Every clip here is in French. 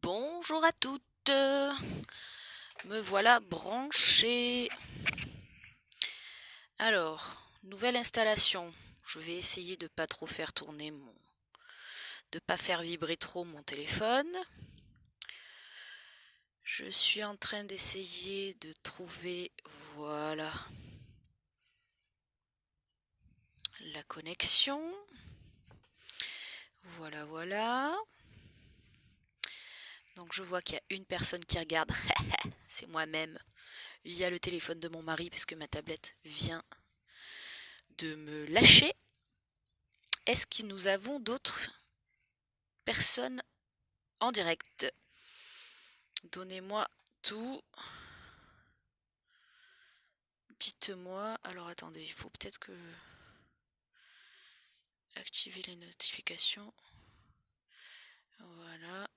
Bonjour à toutes, me voilà branchée. Alors, nouvelle installation. Je vais essayer de pas trop faire tourner de pas faire vibrer trop mon téléphone. Je suis en train d'essayer de trouver, voilà, la connexion. Voilà, voilà. Donc je vois qu'il y a une personne qui regarde. C'est moi-même via le téléphone de mon mari parce que ma tablette vient de me lâcher. Est-ce que nous avons d'autres personnes en direct? Donnez-moi tout. Dites-moi. Alors attendez, il faut peut-être que activer les notifications. Voilà.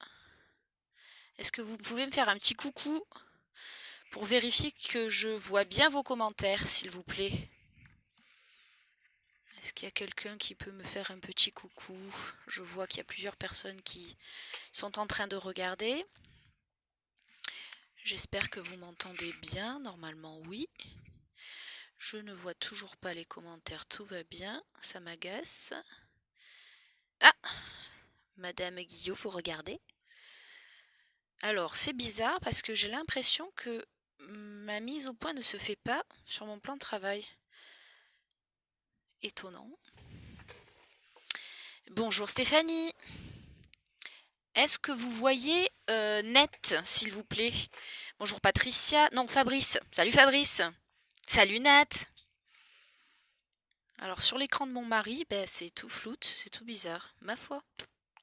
Est-ce que vous pouvez me faire un petit coucou pour vérifier que je vois bien vos commentaires, s'il vous plaît? Est-ce qu'il y a quelqu'un qui peut me faire un petit coucou? Je vois qu'il y a plusieurs personnes qui sont en train de regarder. J'espère que vous m'entendez bien. Normalement, oui. Je ne vois toujours pas les commentaires. Tout va bien. Ça m'agace. Ah! Madame Guillot, vous regardez. Alors, c'est bizarre parce que j'ai l'impression que ma mise au point ne se fait pas sur mon plan de travail. Étonnant. Bonjour Stéphanie. Est-ce que vous voyez net, s'il vous plaît? Bonjour Patricia. Non, Fabrice. Salut Fabrice. Salut Nat. Alors, sur l'écran de mon mari, ben, c'est tout floute, c'est tout bizarre. Ma foi.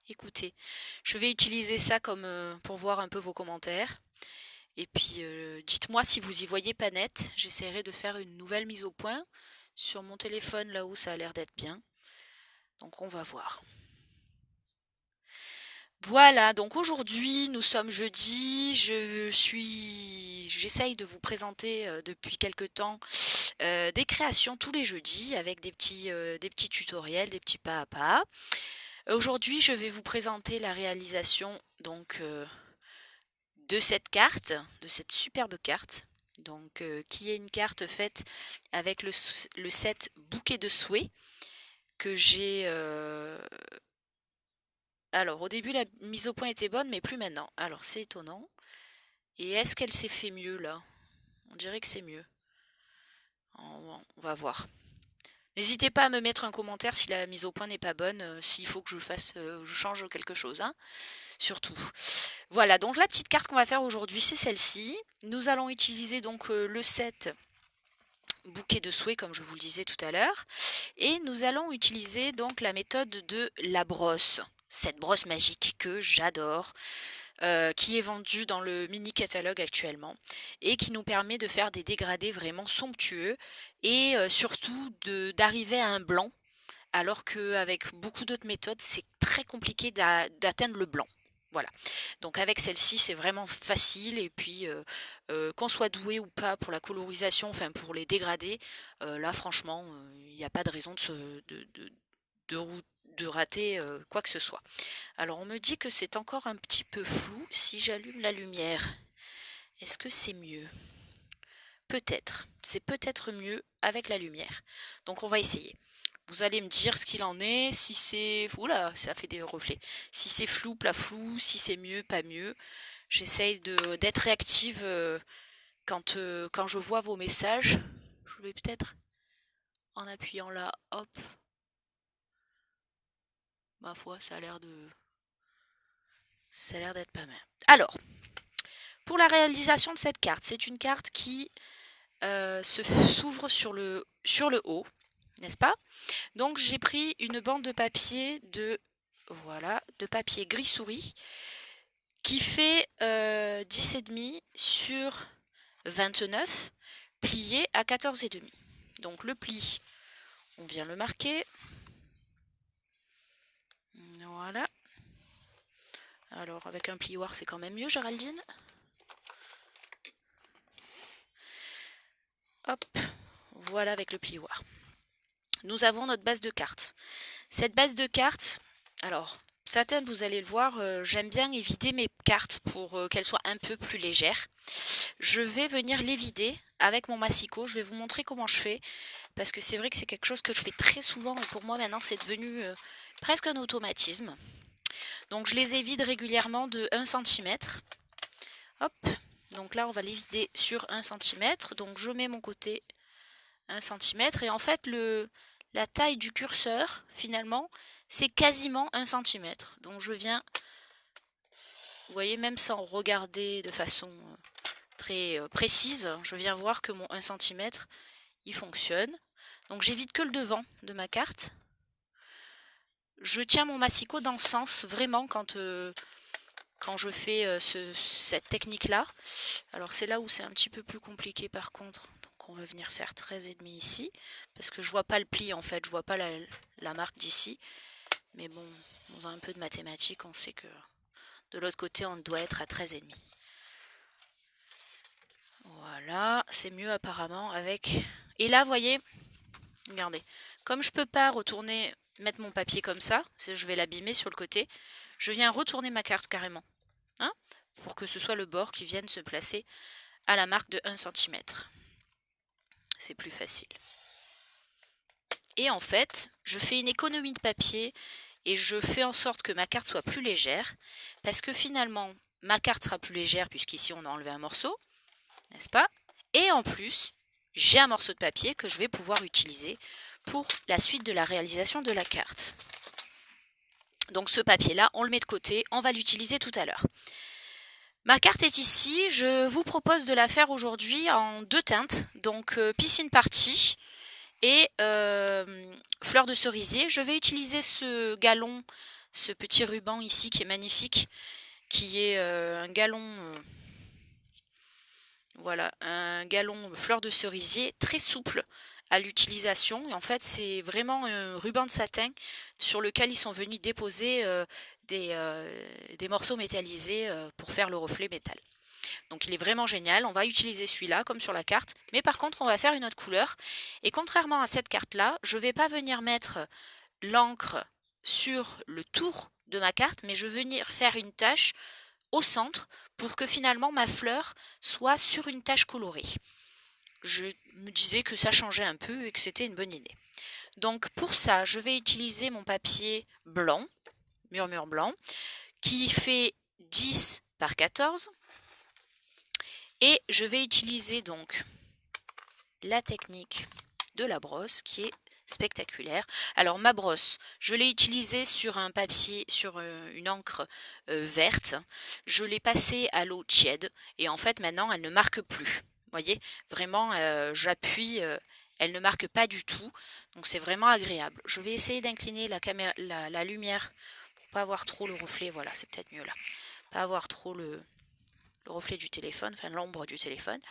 Écoutez, je vais utiliser ça comme pour voir un peu vos commentaires. Et puis, dites-moi si vous y voyez pas net. J'essaierai de faire une nouvelle mise au point sur mon téléphone là où ça a l'air d'être bien. Donc, on va voir. Voilà, donc aujourd'hui, nous sommes jeudi. J'essaye de vous présenter depuis quelque temps des créations tous les jeudis avec des petits tutoriels, des petits pas à pas. Aujourd'hui, je vais vous présenter la réalisation donc de cette carte, de cette superbe carte, donc qui est une carte faite avec le set bouquet de souhaits que j'ai. Alors au début la mise au point était bonne, mais plus maintenant. Alors c'est étonnant. Et est-ce qu'elle s'est fait mieux là? On dirait que c'est mieux. On va voir. N'hésitez pas à me mettre un commentaire si la mise au point n'est pas bonne, s'il faut que je change quelque chose, hein, surtout. Voilà, donc la petite carte qu'on va faire aujourd'hui, c'est celle-ci. Nous allons utiliser donc le set bouquet de souhaits, comme je vous le disais tout à l'heure. Et nous allons utiliser donc la méthode de la brosse. Cette brosse magique que j'adore, qui est vendue dans le mini catalogue actuellement et qui nous permet de faire des dégradés vraiment somptueux et surtout d'arriver à un blanc alors qu'avec beaucoup d'autres méthodes c'est très compliqué d'atteindre le blanc. Voilà. Donc avec celle-ci, c'est vraiment facile et puis qu'on soit doué ou pas pour la colorisation, enfin pour les dégradés, là franchement, il n'y a pas de raison de, rou- de rater quoi que ce soit. Alors on me dit que c'est encore un petit peu flou si j'allume la lumière. Est-ce que c'est mieux? Peut-être. C'est peut-être mieux avec la lumière. Donc on va essayer. Vous allez me dire ce qu'il en est, si c'est... Oula, ça fait des reflets. Si c'est flou, plat flou, si c'est mieux, pas mieux. J'essaye d'être réactive quand je vois vos messages. Je vais peut-être, en appuyant là, hop, ma foi, ça a l'air d'être pas mal. Alors, pour la réalisation de cette carte, c'est une carte qui s'ouvre sur le haut, n'est-ce pas? Donc j'ai pris une bande de papier voilà, de papier gris souris qui fait 10,5 sur 29, plié à 14,5. Donc le pli, on vient le marquer. Voilà. Alors avec un plioir c'est quand même mieux, Géraldine. Hop, voilà avec le plioir. Nous avons notre base de cartes. Cette base de cartes, alors satin, vous allez le voir, j'aime bien évider mes cartes pour qu'elles soient un peu plus légères. Je vais venir les vider avec mon massicot. Je vais vous montrer comment je fais. Parce que c'est vrai que c'est quelque chose que je fais très souvent. Et pour moi, maintenant, c'est devenu presque un automatisme. Donc, je les évite régulièrement de 1 cm. Hop. Donc là, on va les vider sur 1 cm. Donc, je mets mon côté 1 cm. Et en fait, la taille du curseur, finalement, c'est quasiment 1 cm. Donc, je viens, vous voyez, même sans regarder de façon très précise, je viens voir que mon 1 cm, il fonctionne. Donc j'évite que le devant de ma carte. Je tiens mon massicot dans le sens, vraiment, quand je fais cette technique-là. Alors c'est là où c'est un petit peu plus compliqué par contre. Donc on va venir faire 13,5 ici. Parce que je vois pas le pli en fait, je vois pas la marque d'ici. Mais bon, dans un peu de mathématiques, on sait que de l'autre côté, on doit être à 13,5. Voilà, c'est mieux apparemment avec... Et là, vous voyez, regardez, comme je peux pas retourner, mettre mon papier comme ça, je vais l'abîmer sur le côté, je viens retourner ma carte carrément, hein, pour que ce soit le bord qui vienne se placer à la marque de 1 cm. C'est plus facile. Et en fait, je fais une économie de papier et je fais en sorte que ma carte soit plus légère, parce que finalement, ma carte sera plus légère puisqu'ici on a enlevé un morceau, n'est-ce pas? Et en plus, j'ai un morceau de papier que je vais pouvoir utiliser pour la suite de la réalisation de la carte. Donc ce papier-là, on le met de côté, on va l'utiliser tout à l'heure. Ma carte est ici, je vous propose de la faire aujourd'hui en 2 teintes, donc piscine party et fleur de cerisier. Je vais utiliser ce galon, ce petit ruban ici qui est magnifique, qui est un galon... Voilà, un galon fleur de cerisier très souple à l'utilisation. Et en fait, c'est vraiment un ruban de satin sur lequel ils sont venus déposer des morceaux métallisés pour faire le reflet métal. Donc il est vraiment génial. On va utiliser celui-là comme sur la carte. Mais par contre, on va faire une autre couleur. Et contrairement à cette carte-là, je ne vais pas venir mettre l'encre sur le tour de ma carte, mais je vais venir faire une tache au centre pour que finalement ma fleur soit sur une tache colorée. Je me disais que ça changeait un peu et que c'était une bonne idée. Donc pour ça, je vais utiliser mon papier blanc, murmure blanc, qui fait 10 par 14. Et je vais utiliser donc la technique de la brosse qui est spectaculaire. Alors ma brosse, je l'ai utilisée sur un papier, sur une encre verte. Je l'ai passée à l'eau tiède et en fait maintenant elle ne marque plus. Vous voyez, vraiment j'appuie, elle ne marque pas du tout. Donc c'est vraiment agréable. Je vais essayer d'incliner la lumière pour pas avoir trop le reflet. Voilà, c'est peut-être mieux là. Pas avoir trop le reflet du téléphone, enfin l'ombre du téléphone.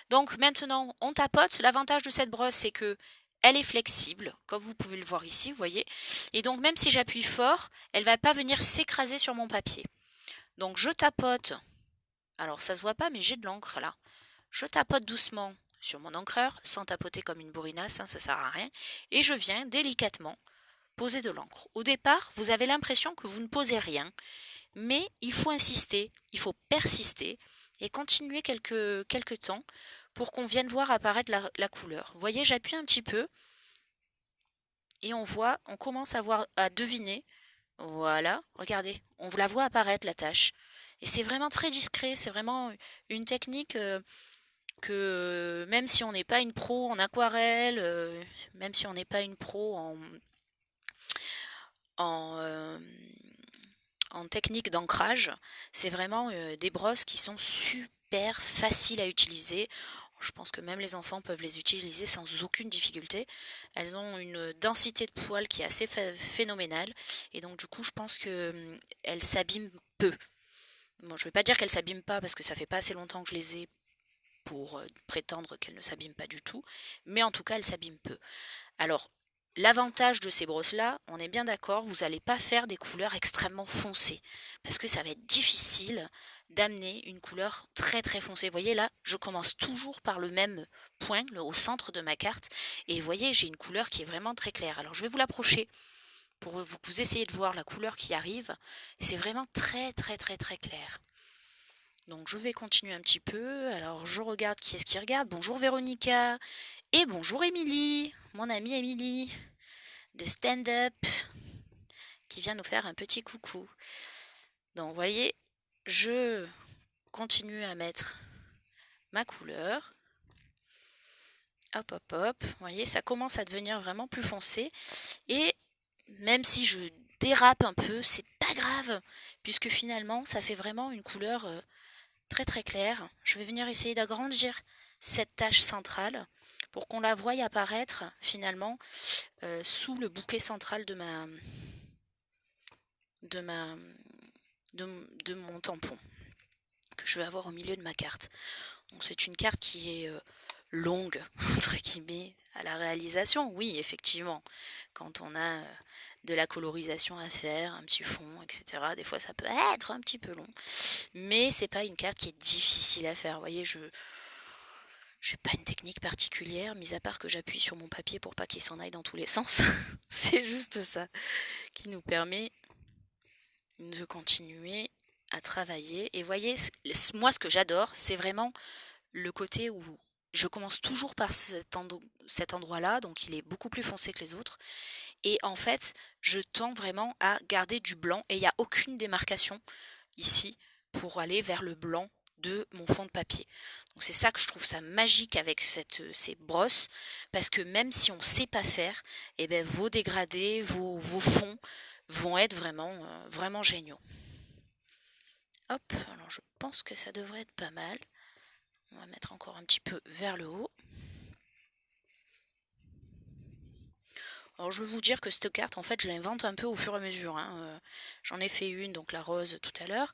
Donc maintenant on tapote. L'avantage de cette brosse c'est que elle est flexible, comme vous pouvez le voir ici, vous voyez. Et donc même si j'appuie fort, elle ne va pas venir s'écraser sur mon papier. Donc je tapote. Alors ça se voit pas, mais j'ai de l'encre là. Je tapote doucement sur mon encreur, sans tapoter comme une bourrinasse, hein, ça sert à rien. Et je viens délicatement poser de l'encre. Au départ, vous avez l'impression que vous ne posez rien, mais il faut insister, il faut persister et continuer quelques temps pour qu'on vienne voir apparaître la couleur. Vous voyez, j'appuie un petit peu et on commence à deviner. Voilà, regardez, on la voit apparaître la tache. Et c'est vraiment très discret, c'est vraiment une technique que même si on n'est pas une pro en aquarelle, même si on n'est pas une pro en, euh, en technique d'ancrage, c'est vraiment des brosses qui sont super faciles à utiliser. Je pense que même les enfants peuvent les utiliser sans aucune difficulté. Elles ont une densité de poils qui est assez phénoménale. Et donc du coup, je pense qu'elles s'abîment peu. Bon, je ne vais pas dire qu'elles s'abîment pas parce que ça fait pas assez longtemps que je les ai pour prétendre qu'elles ne s'abîment pas du tout. Mais en tout cas, elles s'abîment peu. Alors, l'avantage de ces brosses-là, on est bien d'accord, vous n'allez pas faire des couleurs extrêmement foncées. Parce que ça va être difficile d'amener une couleur très très foncée. Vous voyez là, je commence toujours par le même point, au centre de ma carte. Et vous voyez, j'ai une couleur qui est vraiment très claire. Alors je vais vous l'approcher pour que vous essayiez de voir la couleur qui arrive. C'est vraiment très très très très clair. Donc je vais continuer un petit peu. Alors je regarde qui est-ce qui regarde. Bonjour Véronica et bonjour Émilie, mon amie Émilie de Stand Up qui vient nous faire un petit coucou. Donc vous voyez, je continue à mettre ma couleur. Hop hop hop. Vous voyez, ça commence à devenir vraiment plus foncé. Et même si je dérape un peu, c'est pas grave, puisque finalement ça fait vraiment une couleur très très claire. Je vais venir essayer d'agrandir cette tache centrale pour qu'on la voie apparaître finalement sous le bouquet central de ma de mon tampon que je vais avoir au milieu de ma carte. Donc c'est une carte qui est longue entre guillemets à la réalisation. Oui, effectivement, quand on a de la colorisation à faire, un petit fond, etc. Des fois, ça peut être un petit peu long, mais c'est pas une carte qui est difficile à faire. Vous voyez, je n'ai pas une technique particulière, mis à part que j'appuie sur mon papier pour pas qu'il s'en aille dans tous les sens. C'est juste ça qui nous permet de continuer à travailler. Et voyez, moi, ce que j'adore, c'est vraiment le côté où je commence toujours par cet endroit-là, donc il est beaucoup plus foncé que les autres. Et en fait, je tends vraiment à garder du blanc et il n'y a aucune démarcation ici pour aller vers le blanc de mon fond de papier. Donc c'est ça que je trouve ça magique avec ces brosses, parce que même si on ne sait pas faire, eh ben, vos dégradés, vos fonds vont être vraiment, vraiment géniaux. Hop, alors je pense que ça devrait être pas mal. On va mettre encore un petit peu vers le haut. Alors je veux vous dire que cette carte, en fait, je l'invente un peu au fur et à mesure. J'en ai fait une, donc la rose tout à l'heure,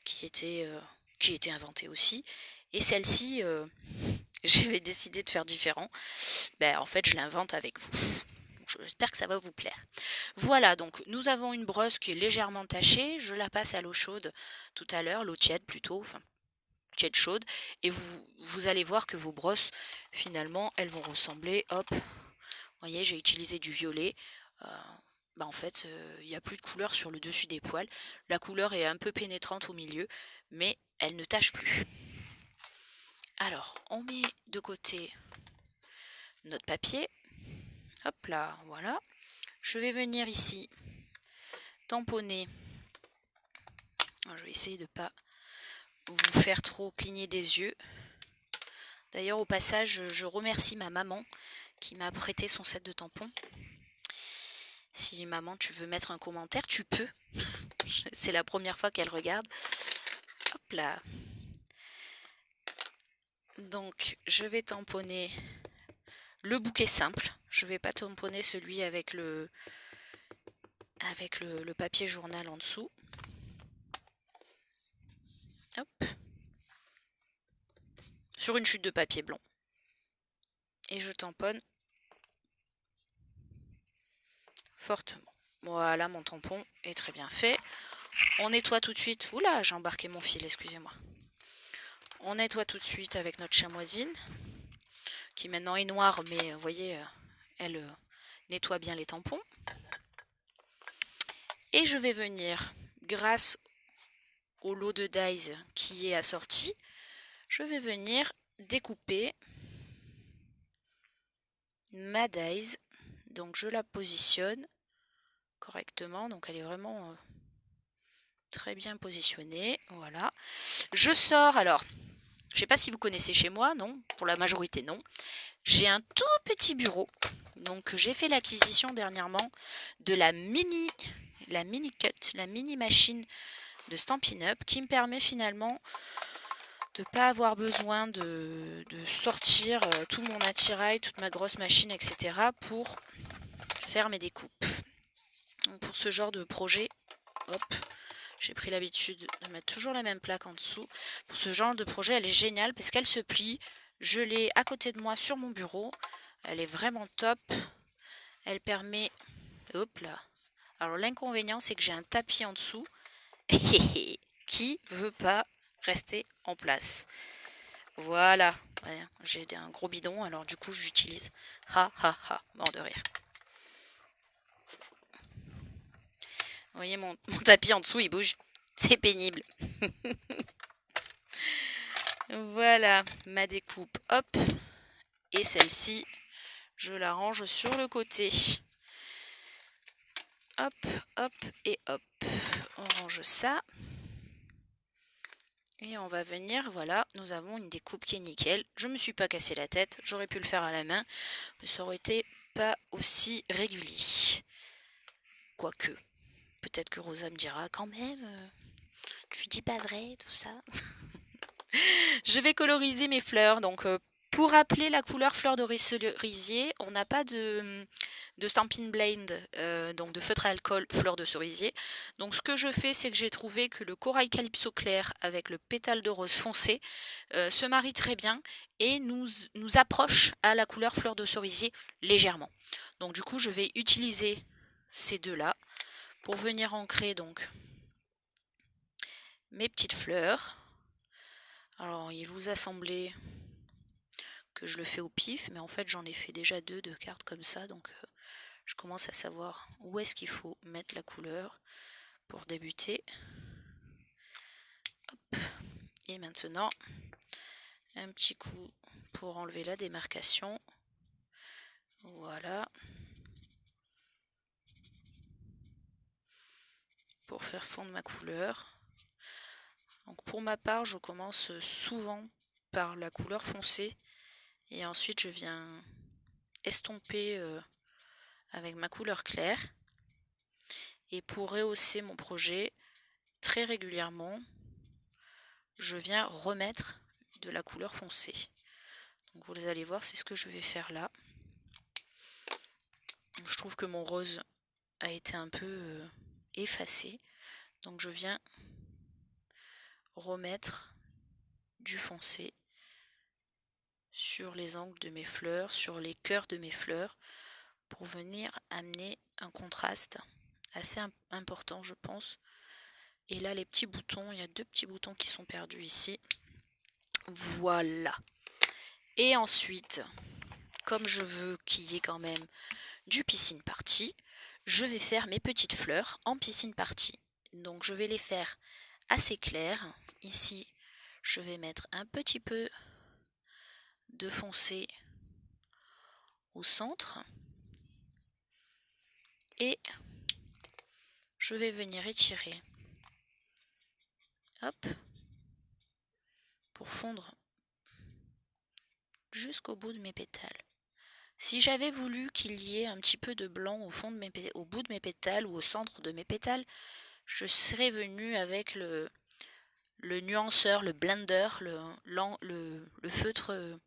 qui était inventée aussi. Et celle-ci, j'avais décidé de faire différent. Ben, en fait, je l'invente avec vous. J'espère que ça va vous plaire. Voilà, donc nous avons une brosse qui est légèrement tachée. Je la passe à l'eau chaude tout à l'heure, l'eau tiède plutôt, enfin tiède chaude. Et vous allez voir que vos brosses, finalement, elles vont ressembler, hop. Vous voyez, j'ai utilisé du violet. En fait, il n'y a plus de couleur sur le dessus des poils. La couleur est un peu pénétrante au milieu, mais elle ne tache plus. Alors, on met de côté notre papier. Hop là, voilà. Je vais venir ici tamponner. Alors, je vais essayer de ne pas vous faire trop cligner des yeux. D'ailleurs, au passage, je remercie ma maman qui m'a prêté son set de tampons. Si maman, tu veux mettre un commentaire, tu peux. C'est la première fois qu'elle regarde. Hop là. Donc, je vais tamponner le bouquet simple. Je ne vais pas tamponner celui avec le papier journal en dessous. Hop. Sur une chute de papier blanc. Et je tamponne fortement. Voilà, mon tampon est très bien fait. On nettoie tout de suite. Oula, j'ai embarqué mon fil, excusez-moi. On nettoie tout de suite avec notre chamoisine, qui maintenant est noire, mais vous voyez, elle nettoie bien les tampons. Et je vais venir, grâce au lot de dies qui est assorti, je vais venir découper ma dies. Donc je la positionne correctement, donc elle est vraiment très bien positionnée. Voilà. Je sors, alors, je ne sais pas si vous connaissez chez moi, non, pour la majorité non. J'ai un tout petit bureau, donc j'ai fait l'acquisition dernièrement de la mini cut, la mini machine de Stampin' Up, qui me permet finalement de ne pas avoir besoin de sortir tout mon attirail, toute ma grosse machine, etc. pour faire mes découpes. Donc pour ce genre de projet, hop, j'ai pris l'habitude de mettre toujours la même plaque en dessous. Pour ce genre de projet, elle est géniale parce qu'elle se plie. Je l'ai à côté de moi sur mon bureau. Elle est vraiment top. Elle permet... Hop là. Alors l'inconvénient, c'est que j'ai un tapis en dessous qui veut pas rester en place. Voilà. Ouais, j'ai un gros bidon, alors du coup j'utilise. Ha ha ha. Mort de rire. Vous voyez mon tapis en dessous, il bouge. C'est pénible. Voilà ma découpe. Hop. Et celle-ci, je la range sur le côté. Hop, hop et hop. On range ça. Et on va venir, voilà, nous avons une découpe qui est nickel. Je me suis pas cassé la tête, j'aurais pu le faire à la main, mais ça aurait été pas aussi régulier. Quoique, peut-être que Rosa me dira quand même, tu dis pas vrai, tout ça. Je vais coloriser mes fleurs, donc pour rappeler la couleur fleur de cerisier, on n'a pas de Stampin' Blend, donc de feutre à alcool fleur de cerisier. Donc ce que je fais, c'est que j'ai trouvé que le corail calypso clair avec le pétale de rose foncé se marie très bien et nous approche à la couleur fleur de cerisier légèrement. Donc du coup, je vais utiliser ces deux-là pour venir ancrer donc mes petites fleurs. Alors, il vous a semblé que je le fais au pif, mais en fait j'en ai fait déjà deux de cartes comme ça, donc je commence à savoir où est-ce qu'il faut mettre la couleur pour débuter. Hop. Et maintenant, un petit coup pour enlever la démarcation. Voilà. Pour faire fondre ma couleur. Donc pour ma part, je commence souvent par la couleur foncée et ensuite je viens estomper avec ma couleur claire. Et pour rehausser mon projet, très régulièrement, je viens remettre de la couleur foncée. Donc vous allez voir, c'est ce que je vais faire là. Donc je trouve que mon rose a été un peu effacé. Donc je viens remettre du foncé sur les angles de mes fleurs, sur les cœurs de mes fleurs, pour venir amener un contraste assez important, je pense. Et là, les petits boutons, il y a deux petits boutons qui sont perdus ici. Voilà. Et ensuite, comme je veux qu'il y ait quand même du piscine party, je vais faire mes petites fleurs en piscine party. Donc je vais les faire assez claires. Ici, je vais mettre un petit peu de foncé au centre. Et je vais venir étirer. Hop. Pour fondre jusqu'au bout de mes pétales. Si j'avais voulu qu'il y ait un petit peu de blanc au bout de mes pétales ou au centre de mes pétales, je serais venue avec le nuanceur, le blender, le feutre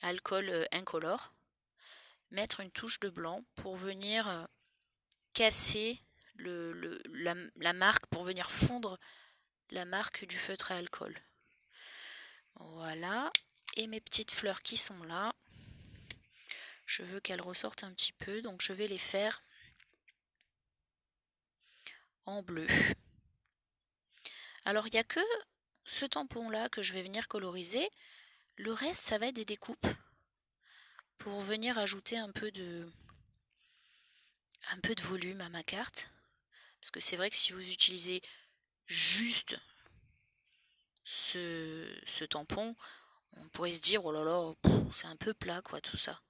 alcool incolore, mettre une touche de blanc pour venir casser la marque, pour venir fondre la marque du feutre à alcool. Voilà, et mes petites fleurs qui sont là, je veux qu'elles ressortent un petit peu, donc je vais les faire en bleu. Alors il n'y a que ce tampon là que je vais venir coloriser, le reste ça va être des découpes pour venir ajouter un peu de volume à ma carte, parce que c'est vrai que si vous utilisez juste ce tampon, on pourrait se dire oh là là, c'est un peu plat quoi tout ça.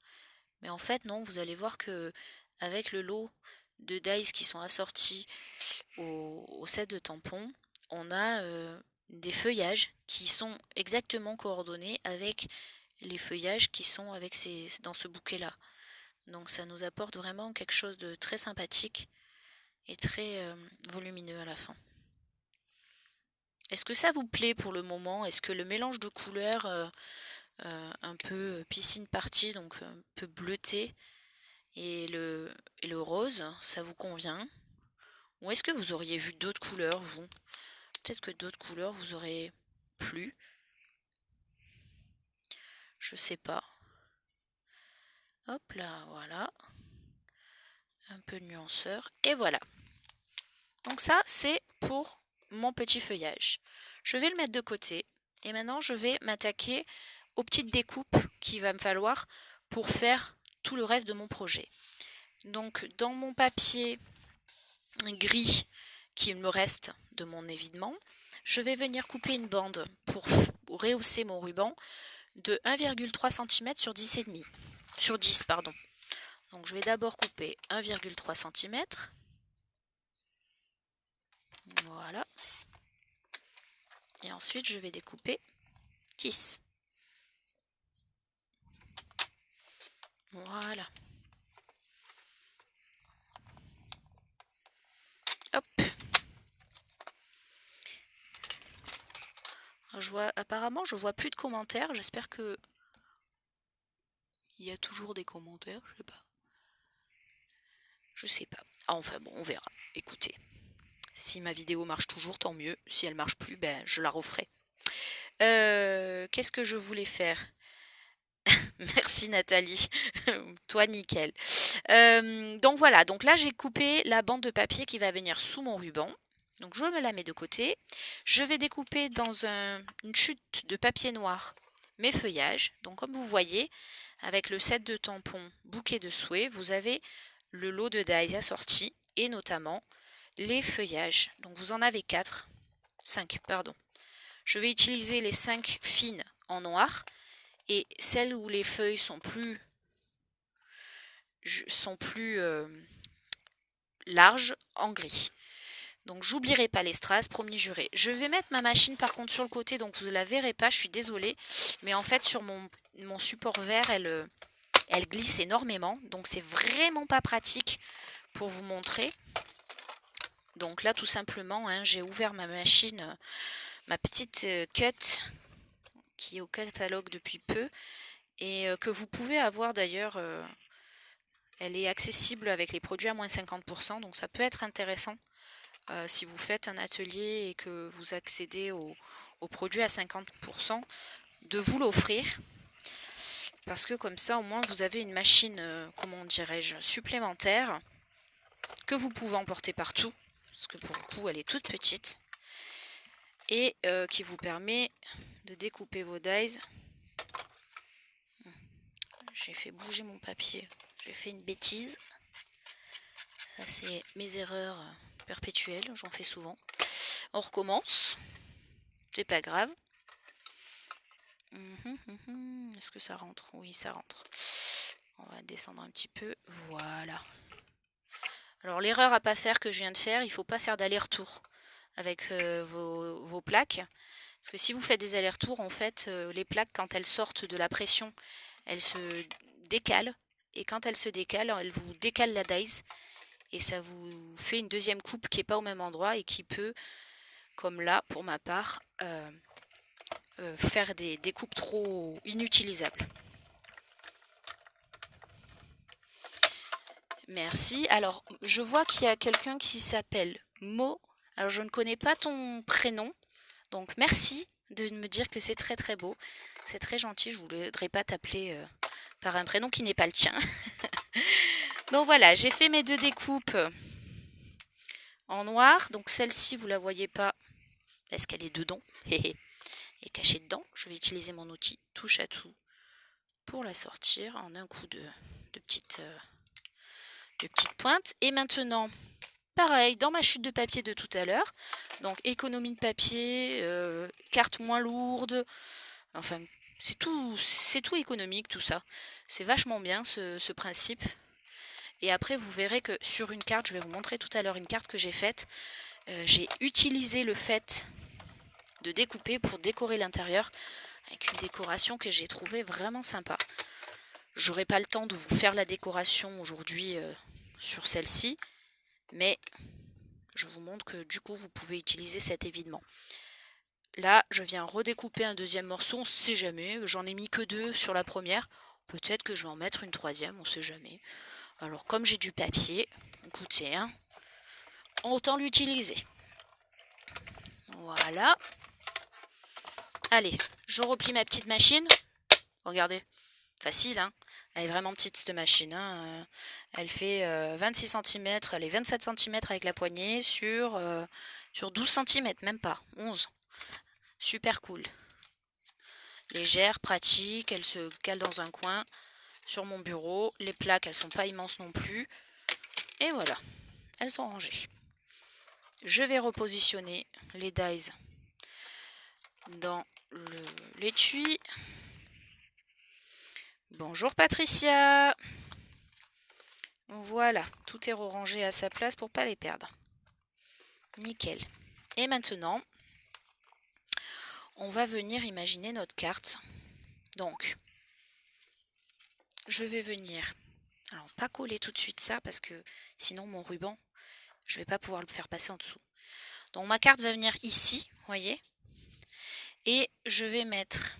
Mais en fait non, vous allez voir que avec le lot de dies qui sont assortis au set de tampons, on a des feuillages qui sont exactement coordonnés avec les feuillages qui sont dans ce bouquet là. Donc ça nous apporte vraiment quelque chose de très sympathique et très volumineux à la fin. Est-ce que ça vous plaît pour le moment? Est-ce que le mélange de couleurs un peu piscine party, donc un peu bleuté, et le rose, ça vous convient? Ou est-ce que vous auriez vu d'autres couleurs, vous? Peut-être que d'autres couleurs vous auraient plu. Je sais pas. Hop là, voilà. Un peu de nuanceur. Et voilà. Donc ça, c'est pour mon petit feuillage. Je vais le mettre de côté. Et maintenant, je vais m'attaquer aux petites découpes qu'il va me falloir pour faire tout le reste de mon projet. Donc, dans mon papier gris qui me reste de mon évidement, je vais venir couper une bande pour rehausser mon ruban de 1,3 cm sur 10,5 sur 10 pardon. Donc je vais d'abord couper 1,3 cm. Voilà. Et ensuite je vais découper 10. Voilà. Hop. Apparemment, je vois plus de commentaires. J'espère que il y a toujours des commentaires. Je sais pas. Je sais pas. Ah, enfin bon, on verra. Écoutez, si ma vidéo marche toujours, tant mieux. Si elle marche plus, ben je la referai. Qu'est-ce que je voulais faire? Merci Nathalie. Toi, nickel. Donc voilà. Donc là, j'ai coupé la bande de papier qui va venir sous mon ruban. Donc je me la mets de côté. Je vais découper dans une chute de papier noir mes feuillages. Donc comme vous voyez, avec le set de tampons bouquet de souhait, vous avez le lot de dies assorti et notamment les feuillages. Donc vous en avez 5 pardon. Je vais utiliser les 5 fines en noir et celles où les feuilles sont plus larges en gris. Donc j'oublierai pas les strass, promis juré. Je vais mettre ma machine par contre sur le côté, donc vous ne la verrez pas, je suis désolée. Mais en fait sur mon support vert, elle glisse énormément. Donc c'est vraiment pas pratique pour vous montrer. Donc là tout simplement, hein, j'ai ouvert ma machine, ma petite cut qui est au catalogue depuis peu. Et que vous pouvez avoir d'ailleurs, elle est accessible avec les produits à moins 50%. Donc ça peut être intéressant. Si vous faites un atelier et que vous accédez aux produits à 50%, de vous l'offrir. Parce que comme ça, au moins, vous avez une machine, comment dirais-je, supplémentaire que vous pouvez emporter partout. Parce que pour le coup, elle est toute petite. Et qui vous permet de découper vos dies. J'ai fait bouger mon papier. J'ai fait une bêtise. Ça, c'est mes erreurs perpétuelles. J'en fais souvent. On recommence. C'est pas grave. Est-ce que ça rentre? Oui, ça rentre. On va descendre un petit peu. Voilà. Alors, l'erreur à pas faire que je viens de faire, il ne faut pas faire d'aller-retour avec vos plaques. Parce que si vous faites des allers-retours, en fait, les plaques, quand elles sortent de la pression, elles se décalent. Et quand elles se décalent, elles vous décalent la dies. Et ça vous fait une deuxième coupe qui n'est pas au même endroit et qui peut, comme là, pour ma part, faire des découpes trop inutilisables. Merci. Alors, je vois qu'il y a quelqu'un qui s'appelle Mo. Alors, je ne connais pas ton prénom. Donc, merci de me dire que c'est très très beau. C'est très gentil. Je ne voudrais pas t'appeler par un prénom qui n'est pas le tien. Donc, voilà. J'ai fait mes 2 découpes en noir. Donc, celle-ci, vous ne la voyez pas parce qu'elle est dedans. Et cachée dedans. Je vais utiliser mon outil touche à tout pour la sortir en un coup de petites pointes. Et maintenant, pareil, dans ma chute de papier de tout à l'heure, donc économie de papier, carte moins lourde, enfin, c'est tout économique, tout ça. C'est vachement bien ce principe. Et après, vous verrez que sur une carte, je vais vous montrer tout à l'heure une carte que j'ai faite, j'ai utilisé le fait de découper pour décorer l'intérieur avec une décoration que j'ai trouvée vraiment sympa. J'aurai pas le temps de vous faire la décoration aujourd'hui sur celle-ci, mais je vous montre que du coup vous pouvez utiliser cet évidement. Là, je viens redécouper un deuxième morceau, on ne sait jamais, j'en ai mis que 2 sur la première, peut-être que je vais en mettre une troisième, on ne sait jamais. Alors comme j'ai du papier, écoutez, hein, autant l'utiliser. Voilà. Allez, je replie ma petite machine. Regardez, facile, hein. Elle est vraiment petite cette machine, hein. Elle fait 26 cm, elle est 27 cm avec la poignée sur 12 cm, même pas, 11. Super cool. Légère, pratique, elle se cale dans un coin sur mon bureau. Les plaques, elles sont pas immenses non plus. Et voilà, elles sont rangées. je vais repositionner les dies dans l'étui. Bonjour Patricia. Voilà, tout est rangé à sa place pour pas les perdre. Nickel. Et maintenant, on va venir imaginer notre carte. Donc, je vais venir... Alors, pas coller tout de suite ça, parce que sinon mon ruban, je vais pas pouvoir le faire passer en dessous. Donc, ma carte va venir ici, vous voyez. Et je vais mettre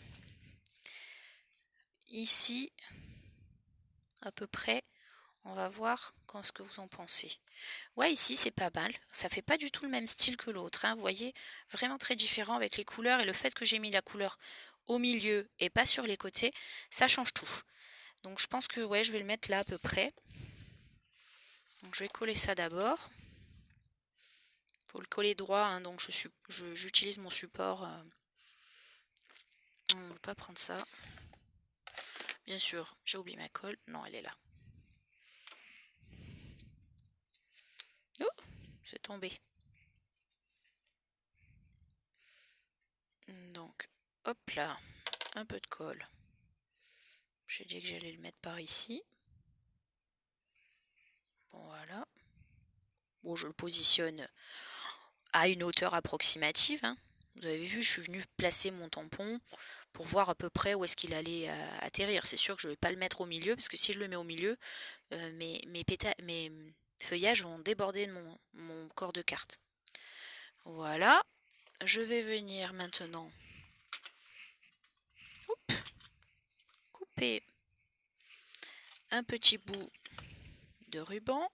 ici, à peu près. On va voir ce que vous en pensez. Ouais, ici, c'est pas mal. Ça fait pas du tout le même style que l'autre. Hein. Vous voyez, vraiment très différent avec les couleurs. Et le fait que j'ai mis la couleur au milieu et pas sur les côtés, ça change tout. Donc, je pense que ouais, je vais le mettre là à peu près. Donc, je vais coller ça d'abord. Il faut le coller droit. Hein, donc, j'utilise mon support. On ne va pas prendre ça. Bien sûr, j'ai oublié ma colle. Non, elle est là. Oh, c'est tombé. Donc, hop là, un peu de colle. J'ai dit que j'allais le mettre par ici. Bon, voilà. Bon, je le positionne à une hauteur approximative. Hein. Vous avez vu, je suis venue placer mon tampon pour voir à peu près où est-ce qu'il allait atterrir. C'est sûr que je ne vais pas le mettre au milieu, parce que si je le mets au milieu, mes feuillages vont déborder de mon corps de carte. Voilà. Je vais venir maintenant couper un petit bout de ruban.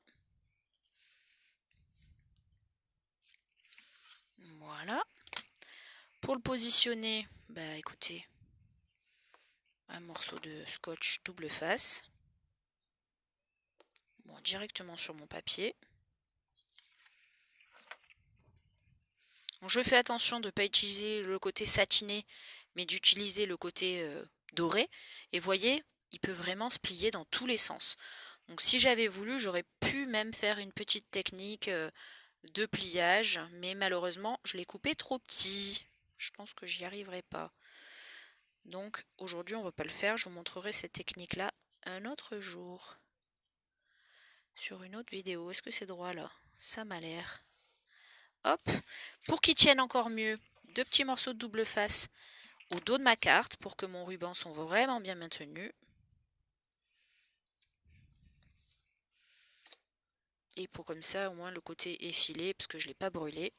Voilà. Pour le positionner, bah écoutez, un morceau de scotch double face. Bon, directement sur mon papier. Donc, je fais attention de ne pas utiliser le côté satiné, mais d'utiliser le côté doré. Et voyez, il peut vraiment se plier dans tous les sens. Donc si j'avais voulu, j'aurais pu même faire une petite technique de pliage, mais malheureusement, je l'ai coupé trop petit. Je pense que j'y arriverai pas. Donc aujourd'hui, on ne va pas le faire. Je vous montrerai cette technique-là un autre jour. Sur une autre vidéo. Est-ce que c'est droit là? Ça m'a l'air. Hop. Pour qu'il tienne encore mieux, 2 petits morceaux de double face au dos de ma carte pour que mon ruban soit vraiment bien maintenu. Et pour comme ça, au moins le côté effilé, parce que je ne l'ai pas brûlé,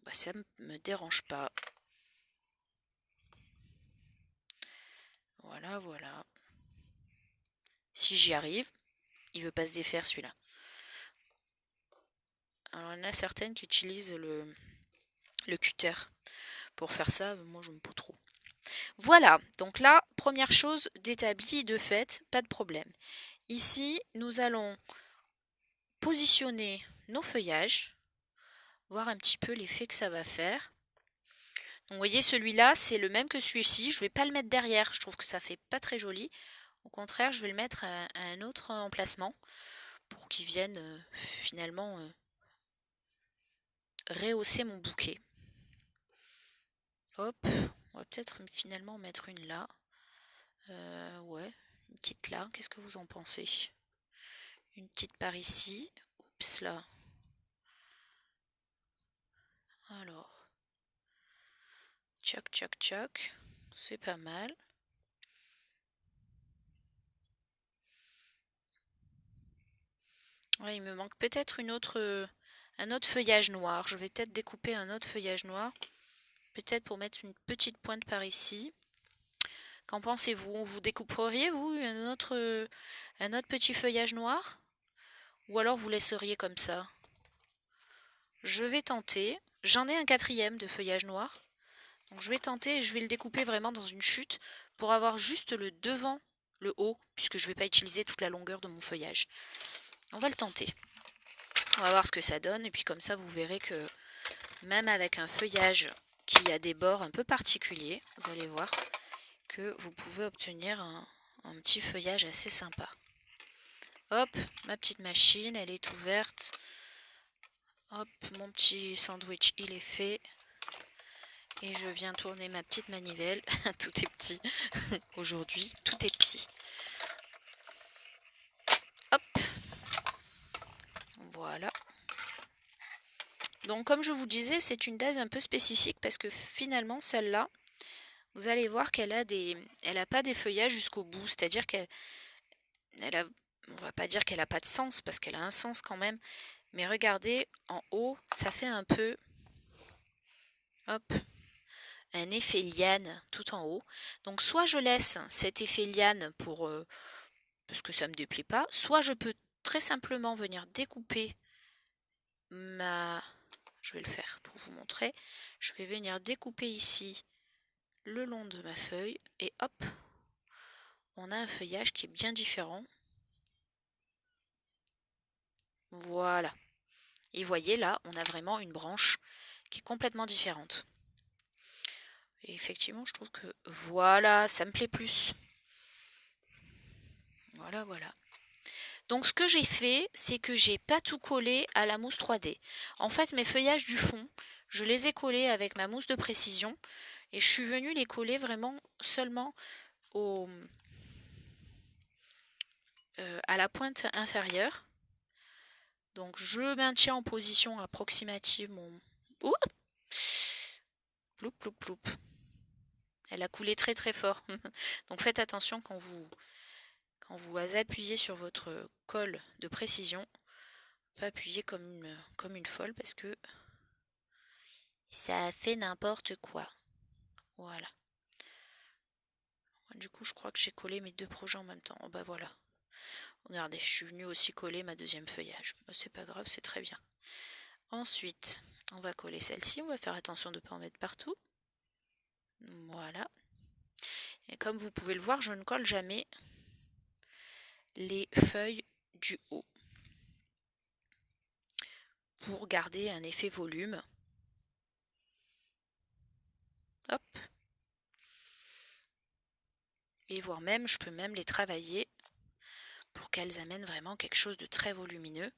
bah, ça ne me dérange pas. Voilà, voilà. Si j'y arrive, il ne veut pas se défaire celui-là. Alors il y en a certaines qui utilisent le cutter pour faire ça, moi je me pas trop. Voilà, donc là, première chose d'établie, de fait, pas de problème. Ici, nous allons positionner nos feuillages, voir un petit peu l'effet que ça va faire. Donc vous voyez, celui-là, c'est le même que celui-ci. Je ne vais pas le mettre derrière, je trouve que ça fait pas très joli. Au contraire, je vais le mettre à un autre emplacement pour qu'il vienne finalement rehausser mon bouquet. Hop, on va peut-être finalement mettre une là. Ouais, une petite là. Qu'est-ce que vous en pensez? Une petite par ici. Oups là. Alors. Tchoc, tchoc, tchoc. C'est pas mal. Ouais, il me manque peut-être un autre feuillage noir. Je vais peut-être découper un autre feuillage noir. Peut-être pour mettre une petite pointe par ici. Qu'en pensez-vous? Vous découperiez, vous, un autre petit feuillage noir? Ou alors vous laisseriez comme ça? Je vais tenter. J'en ai un 4e de feuillage noir. Donc je vais tenter et je vais le découper vraiment dans une chute pour avoir juste le devant, le haut, puisque je ne vais pas utiliser toute la longueur de mon feuillage. On va le tenter. On va voir ce que ça donne et puis comme ça vous verrez que même avec un feuillage qui a des bords un peu particuliers, vous allez voir que vous pouvez obtenir un petit feuillage assez sympa. Hop, ma petite machine, elle est ouverte. Hop, mon petit sandwich, il est fait. Et je viens tourner ma petite manivelle. Tout est petit. Aujourd'hui, tout est petit. Hop. Voilà. Donc comme je vous disais, c'est une tasse un peu spécifique parce que finalement, celle-là, vous allez voir qu'elle a pas des feuillages jusqu'au bout. C'est-à-dire on va pas dire qu'elle a pas de sens parce qu'elle a un sens quand même. Mais regardez, en haut, ça fait un peu, hop, un effet liane tout en haut. Donc soit je laisse cet effet liane parce que ça me déplaît pas, soit je peux très simplement venir découper je vais le faire pour vous montrer. Je vais venir découper ici le long de ma feuille et hop, on a un feuillage qui est bien différent. Voilà. Et voyez là, on a vraiment une branche qui est complètement différente. Et effectivement, je trouve que voilà, ça me plaît plus. Voilà, voilà. Donc ce que j'ai fait, c'est que j'ai pas tout collé à la mousse 3D. En fait, mes feuillages du fond, je les ai collés avec ma mousse de précision et je suis venue les coller vraiment seulement à la pointe inférieure. Donc je maintiens en position approximative mon... Ouh, ploup, ploup, ploup. Elle a coulé très très fort. Donc faites attention quand vous appuyez sur votre colle de précision. Pas appuyer comme une folle parce que ça a fait n'importe quoi. Voilà. Du coup, je crois que j'ai collé mes deux projets en même temps. Oh, bah voilà. Regardez, je suis venue aussi coller ma deuxième feuillage. Bah, c'est pas grave, c'est très bien. Ensuite, on va coller celle-ci. On va faire attention de ne pas en mettre partout. Voilà. Et comme vous pouvez le voir, je ne colle jamais les feuilles du haut pour garder un effet volume. Hop. Et voire même, je peux même les travailler pour qu'elles amènent vraiment quelque chose de très volumineux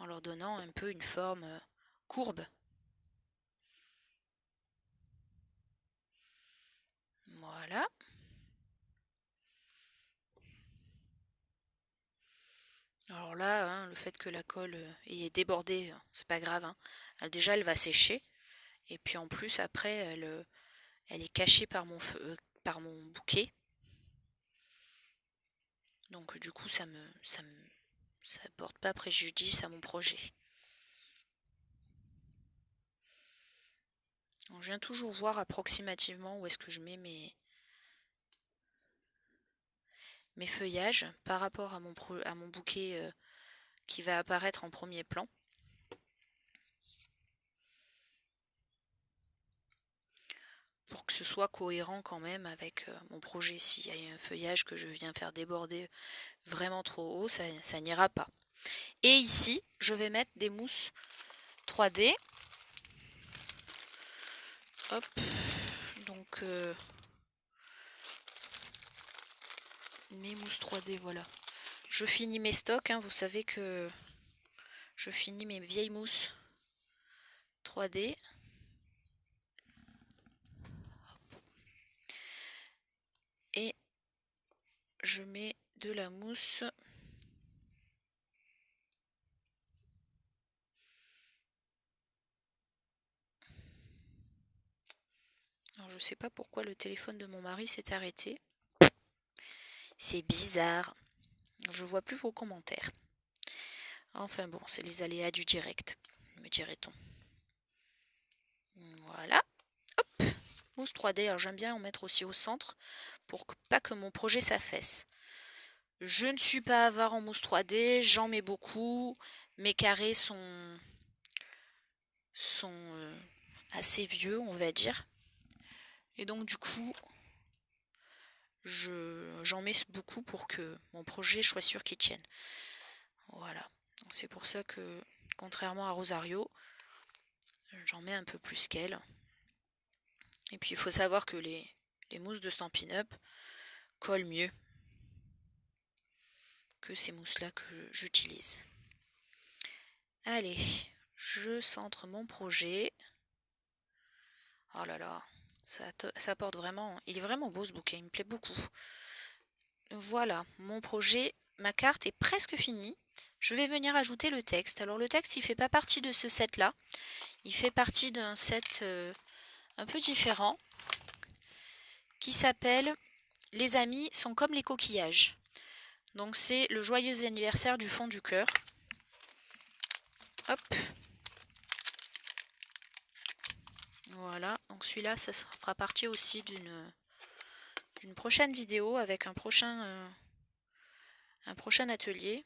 en leur donnant un peu une forme courbe. Voilà. Alors là, hein, le fait que la colle ait débordé, c'est pas grave. Hein. Déjà, elle va sécher. Et puis en plus, après, elle est cachée par mon bouquet. Donc du coup, ça porte pas préjudice à mon projet. Donc, je viens toujours voir approximativement où est-ce que je mets mes feuillages par rapport à mon bouquet qui va apparaître en premier plan. Pour que ce soit cohérent quand même avec mon projet. S'il y a un feuillage que je viens faire déborder vraiment trop haut, ça n'ira pas. Et ici, je vais mettre des mousses 3D. Hop. Donc, mes mousses 3D, voilà. Je finis mes stocks, hein, vous savez que je finis mes vieilles mousses 3D. Et je mets de la mousse. Alors je sais pas pourquoi le téléphone de mon mari s'est arrêté. C'est bizarre. Je vois plus vos commentaires. Enfin bon, c'est les aléas du direct, me dirait-on. Voilà. Hop. Mousse 3D. Alors j'aime bien en mettre aussi au centre pour pas que mon projet s'affaisse. Je ne suis pas avare en mousse 3D, j'en mets beaucoup. Mes carrés sont assez vieux, on va dire. Et donc du coup, j'en mets beaucoup pour que mon projet soit sûr qu'il tienne. Voilà. C'est pour ça que, contrairement à Rosario, j'en mets un peu plus qu'elle. Et puis il faut savoir que les mousses de Stampin' Up collent mieux que ces mousses-là que j'utilise. Allez, je centre mon projet. Oh là là, ça porte vraiment... Il est vraiment beau ce bouquet, il me plaît beaucoup. Voilà, mon projet, ma carte est presque finie. Je vais venir ajouter le texte. Alors le texte, il fait pas partie de ce set-là. Il fait partie d'un set un peu différent qui s'appelle « Les amis sont comme les coquillages ». Donc c'est le joyeux anniversaire du fond du cœur. Hop. Voilà, donc celui-là, ça fera partie aussi d'une prochaine vidéo avec un prochain atelier.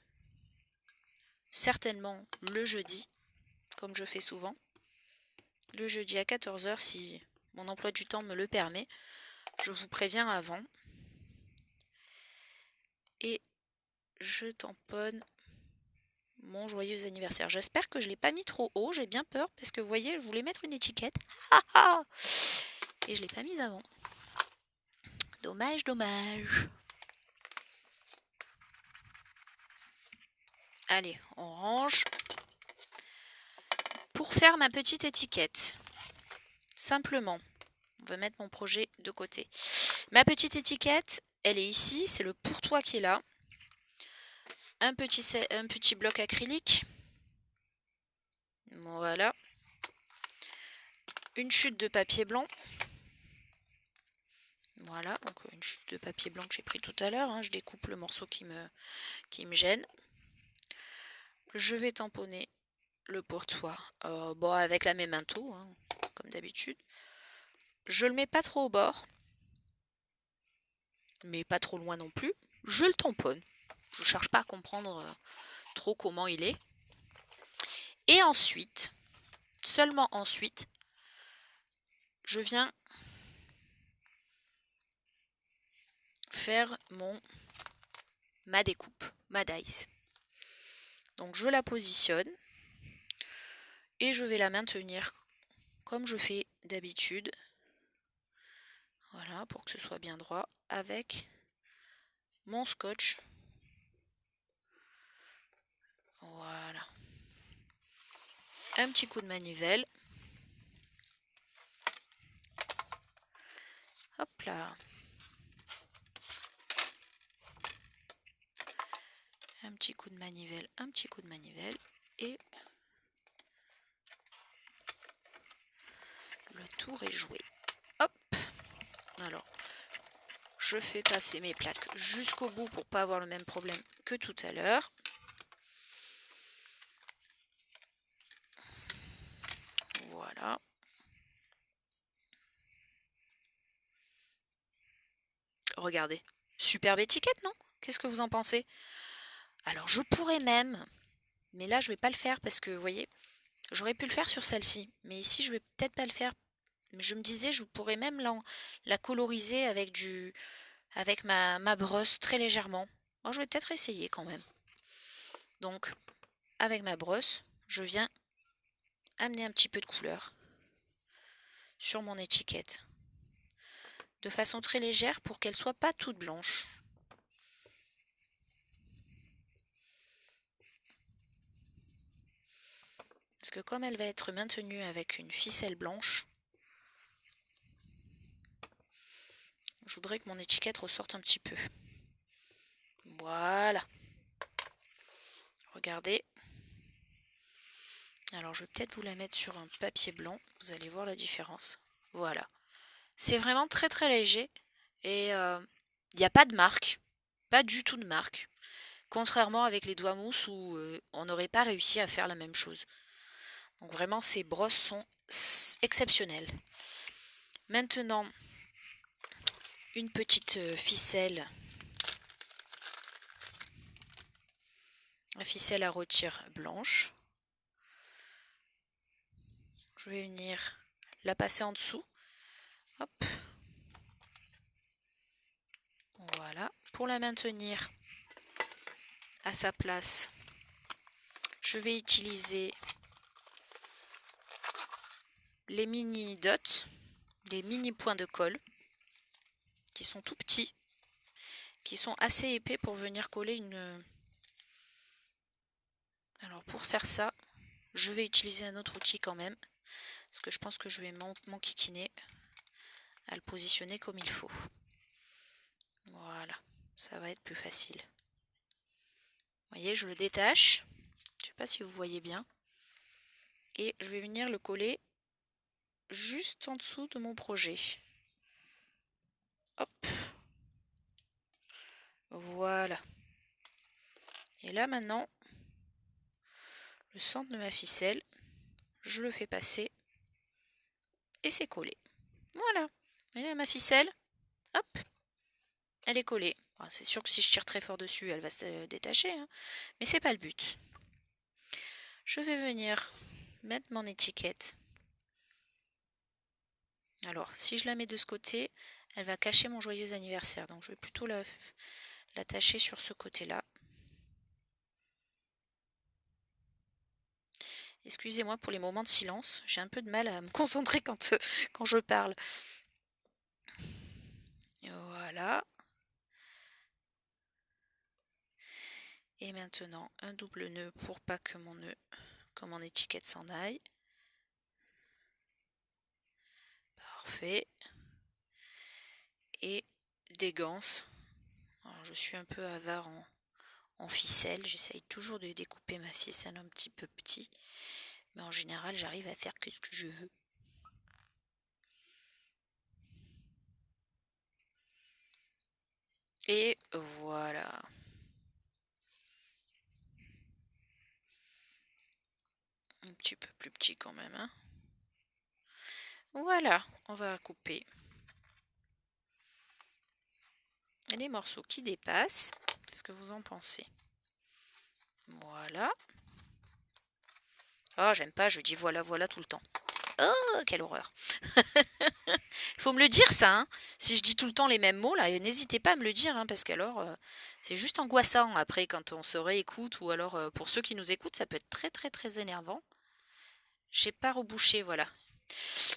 Certainement le jeudi, comme je fais souvent. Le jeudi à 14 h si mon emploi du temps me le permet. Je vous préviens avant. Et je tamponne mon joyeux anniversaire. J'espère que je ne l'ai pas mis trop haut. J'ai bien peur parce que vous voyez, je voulais mettre une étiquette. Et je ne l'ai pas mise avant. Dommage, dommage. Allez, on range. Pour faire ma petite étiquette, simplement, on va mettre mon projet de côté. Ma petite étiquette, elle est ici, c'est le pour toi qui est là. Un petit bloc acrylique. Voilà. Une chute de papier blanc. Voilà, donc une chute de papier blanc que j'ai pris tout à l'heure. Hein. Je découpe le morceau qui me gêne. Je vais tamponner le pour toi. Bon, avec la même Memento, hein, comme d'habitude. Je le mets pas trop au bord, mais pas trop loin non plus. Je le tamponne. Je ne cherche pas à comprendre trop comment il est. Et ensuite, seulement ensuite, je viens faire ma découpe, ma dice. Donc je la positionne et je vais la maintenir comme je fais d'habitude. Voilà, pour que ce soit bien droit avec mon scotch. Voilà. Un petit coup de manivelle. Hop là. Un petit coup de manivelle, un petit coup de manivelle. Et le tour est joué. Hop. Alors, je fais passer mes plaques jusqu'au bout pour pas avoir le même problème que tout à l'heure. Voilà. Regardez. Superbe étiquette, non? Qu'est-ce que vous en pensez? Alors, je pourrais même, mais là, je vais pas le faire parce que, vous voyez, j'aurais pu le faire sur celle-ci. Mais ici, je vais peut-être pas le faire. Je me disais, je pourrais même la coloriser avec ma brosse très légèrement. Alors, je vais peut-être essayer quand même. Donc, avec ma brosse, je viens amener un petit peu de couleur sur mon étiquette. De façon très légère pour qu'elle soit pas toute blanche. Parce que comme elle va être maintenue avec une ficelle blanche, je voudrais que mon étiquette ressorte un petit peu. Voilà. Regardez. Alors je vais peut-être vous la mettre sur un papier blanc. Vous allez voir la différence. Voilà. C'est vraiment très très léger. Et il n'y a pas de marque. Pas du tout de marque. Contrairement avec les doigts mousse où on n'aurait pas réussi à faire la même chose. Donc vraiment ces brosses sont exceptionnelles. Maintenant, une petite ficelle. La ficelle à retire blanche. Je vais venir la passer en dessous. Hop. Voilà. Pour la maintenir à sa place, je vais utiliser les mini dots, les mini points de colle, qui sont tout petits, qui sont assez épais pour venir coller une... Alors pour faire ça, je vais utiliser un autre outil quand même, parce que je pense que je vais m'enquiquiner à le positionner comme il faut. Voilà, ça va être plus facile. Vous voyez, je le détache, je ne sais pas si vous voyez bien, et je vais venir le coller juste en dessous de mon projet. Hop, voilà. Et là maintenant, le centre de ma ficelle, je le fais passer et c'est collé. Voilà, et là ma ficelle, hop, elle est collée. Bon, c'est sûr que si je tire très fort dessus, elle va se détacher, hein, mais c'est pas le but. Je vais venir mettre mon étiquette. Alors, si je la mets de ce côté, elle va cacher mon joyeux anniversaire. Donc, je vais plutôt l'attacher sur ce côté-là. Excusez-moi pour les moments de silence. J'ai un peu de mal à me concentrer quand je parle. Voilà. Et maintenant, un double nœud pour pas que mon étiquette s'en aille. Parfait. Et des ganses. Alors, je suis un peu avare en ficelle. J'essaye toujours de découper ma ficelle un petit peu petit. Mais en général, j'arrive à faire que ce que je veux. Et voilà. Un petit peu plus petit quand même, hein. Voilà, on va couper les morceaux qui dépassent. Qu'est-ce que vous en pensez? Voilà. Oh, j'aime pas, je dis voilà, voilà tout le temps. Oh, quelle horreur. Faut me le dire ça, hein. Si je dis tout le temps les mêmes mots, là, n'hésitez pas à me le dire, hein, parce qu'alors, c'est juste angoissant après quand on se réécoute, ou alors pour ceux qui nous écoutent, ça peut être très très très énervant. J'ai pas rebouché, voilà.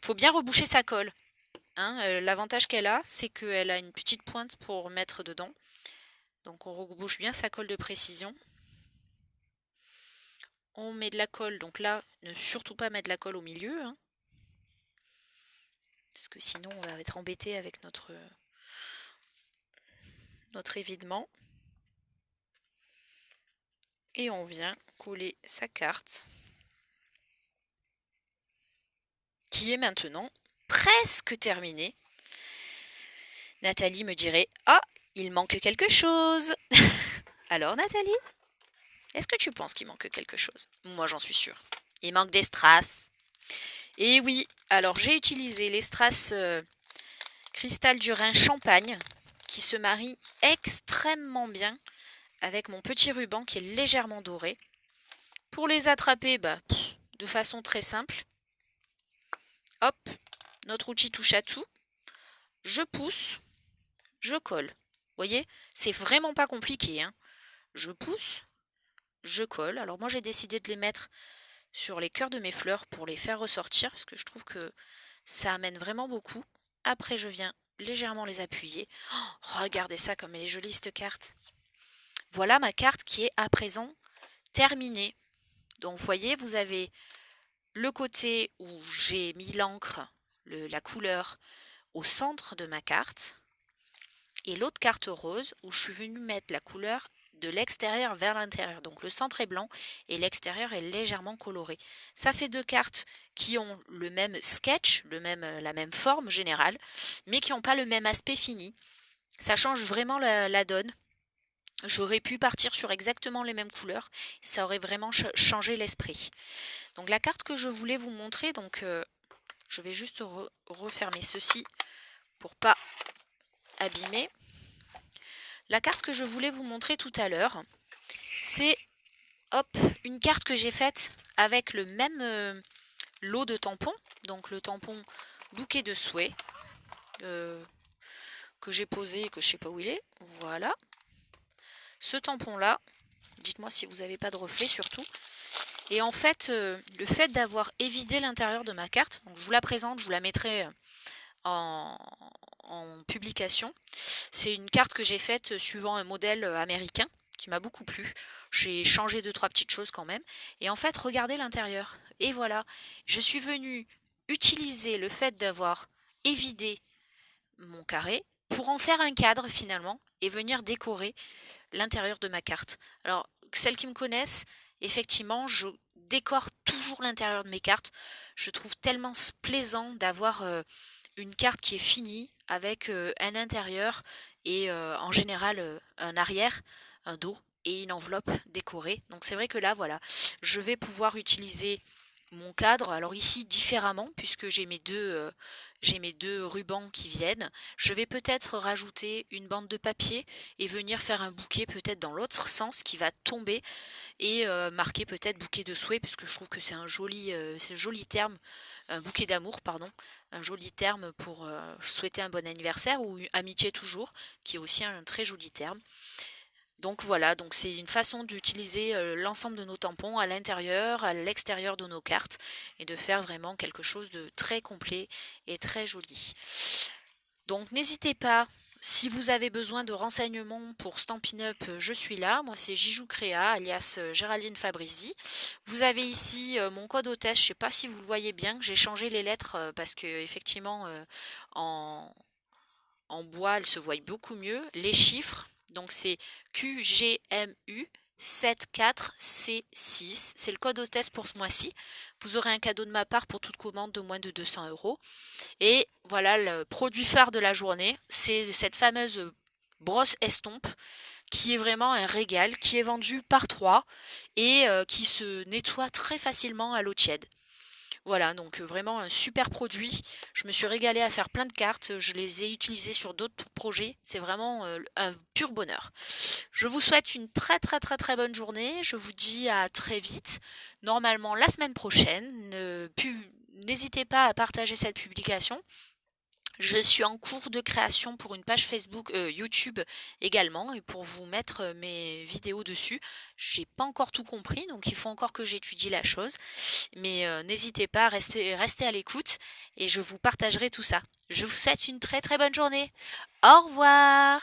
Faut bien reboucher sa colle. Hein, l'avantage qu'elle a, c'est qu'elle a une petite pointe pour mettre dedans. Donc on rebouche bien sa colle de précision. On met de la colle, donc là, ne surtout pas mettre de la colle au milieu, hein, parce que sinon on va être embêté avec notre évidement. Et on vient coller sa carte, qui est maintenant presque terminée. Nathalie me dirait « Ah, il manque quelque chose !» Alors Nathalie, est-ce que tu penses qu'il manque quelque chose? Moi j'en suis sûre. Il manque des strass. Et oui, alors j'ai utilisé les strass cristal du Rhin champagne qui se marient extrêmement bien avec mon petit ruban qui est légèrement doré. Pour les attraper, de façon très simple. Hop, notre outil touche à tout. Je pousse, je colle. Vous voyez, c'est vraiment pas compliqué, hein. Je pousse, je colle. Alors moi j'ai décidé de les mettre sur les cœurs de mes fleurs pour les faire ressortir parce que je trouve que ça amène vraiment beaucoup. Après je viens légèrement les appuyer. Oh, regardez ça comme elle est jolie cette carte. Voilà ma carte qui est à présent terminée. Donc vous voyez, vous avez le côté où j'ai mis l'encre, la couleur au centre de ma carte et l'autre carte rose où je suis venue mettre la couleur de l'extérieur vers l'intérieur. Donc le centre est blanc et l'extérieur est légèrement coloré. Ça fait deux cartes qui ont le même sketch, la même forme générale, mais qui n'ont pas le même aspect fini. Ça change vraiment la donne. J'aurais pu partir sur exactement les mêmes couleurs, ça aurait vraiment changé l'esprit. Donc la carte que je voulais vous montrer, donc je vais juste refermer ceci pour pas abîmer. La carte que je voulais vous montrer tout à l'heure, c'est une carte que j'ai faite avec le même lot de tampons, donc le tampon bouquet de souhait que j'ai posé et que je sais pas où il est. Voilà. Ce tampon là, dites-moi si vous n'avez pas de reflet surtout. Et en fait, le fait d'avoir évidé l'intérieur de ma carte, donc je vous la présente, je vous la mettrai en publication. C'est une carte que j'ai faite suivant un modèle américain qui m'a beaucoup plu. J'ai changé deux, trois petites choses quand même. Et en fait, regardez l'intérieur. Et voilà, je suis venue utiliser le fait d'avoir évidé mon carré pour en faire un cadre finalement et venir décorer l'intérieur de ma carte. Alors, celles qui me connaissent, effectivement, je décore toujours l'intérieur de mes cartes. Je trouve tellement plaisant d'avoir une carte qui est finie avec un intérieur et en général un arrière, un dos et une enveloppe décorée. Donc c'est vrai que là, voilà, je vais pouvoir utiliser mon cadre. Alors ici différemment puisque j'ai mes deux rubans qui viennent. Je vais peut-être rajouter une bande de papier et venir faire un bouquet peut-être dans l'autre sens qui va tomber et marquer peut-être bouquet de souhait parce que je trouve que c'est un joli terme, un bouquet d'amour, pardon, un joli terme pour souhaiter un bon anniversaire ou amitié toujours, qui est aussi un très joli terme. Donc voilà, donc c'est une façon d'utiliser l'ensemble de nos tampons à l'intérieur, à l'extérieur de nos cartes et de faire vraiment quelque chose de très complet et très joli. Donc n'hésitez pas, si vous avez besoin de renseignements pour Stampin' Up, je suis là. Moi c'est Jijou Créa, alias Géraldine Fabrizi. Vous avez ici mon code hôtesse, je ne sais pas si vous le voyez bien, j'ai changé les lettres parce que effectivement en, en bois elles se voient beaucoup mieux. Les chiffres, donc c'est QGMU 74C6, c'est le code hôtesse pour ce mois-ci. Vous aurez un cadeau de ma part pour toute commande de moins de 200 €. Et voilà, le produit phare de la journée, c'est cette fameuse brosse estompe qui est vraiment un régal, qui est vendue par 3 et qui se nettoie très facilement à l'eau tiède. Voilà, donc vraiment un super produit. Je me suis régalée à faire plein de cartes. Je les ai utilisées sur d'autres projets. C'est vraiment un pur bonheur. Je vous souhaite une très très très très bonne journée. Je vous dis à très vite. Normalement la semaine prochaine. N'hésitez pas à partager cette publication. Je suis en cours de création pour une page Facebook, YouTube également, et pour vous mettre mes vidéos dessus. J'ai pas encore tout compris, donc il faut encore que j'étudie la chose. Mais n'hésitez pas à rester à l'écoute et je vous partagerai tout ça. Je vous souhaite une très très bonne journée. Au revoir!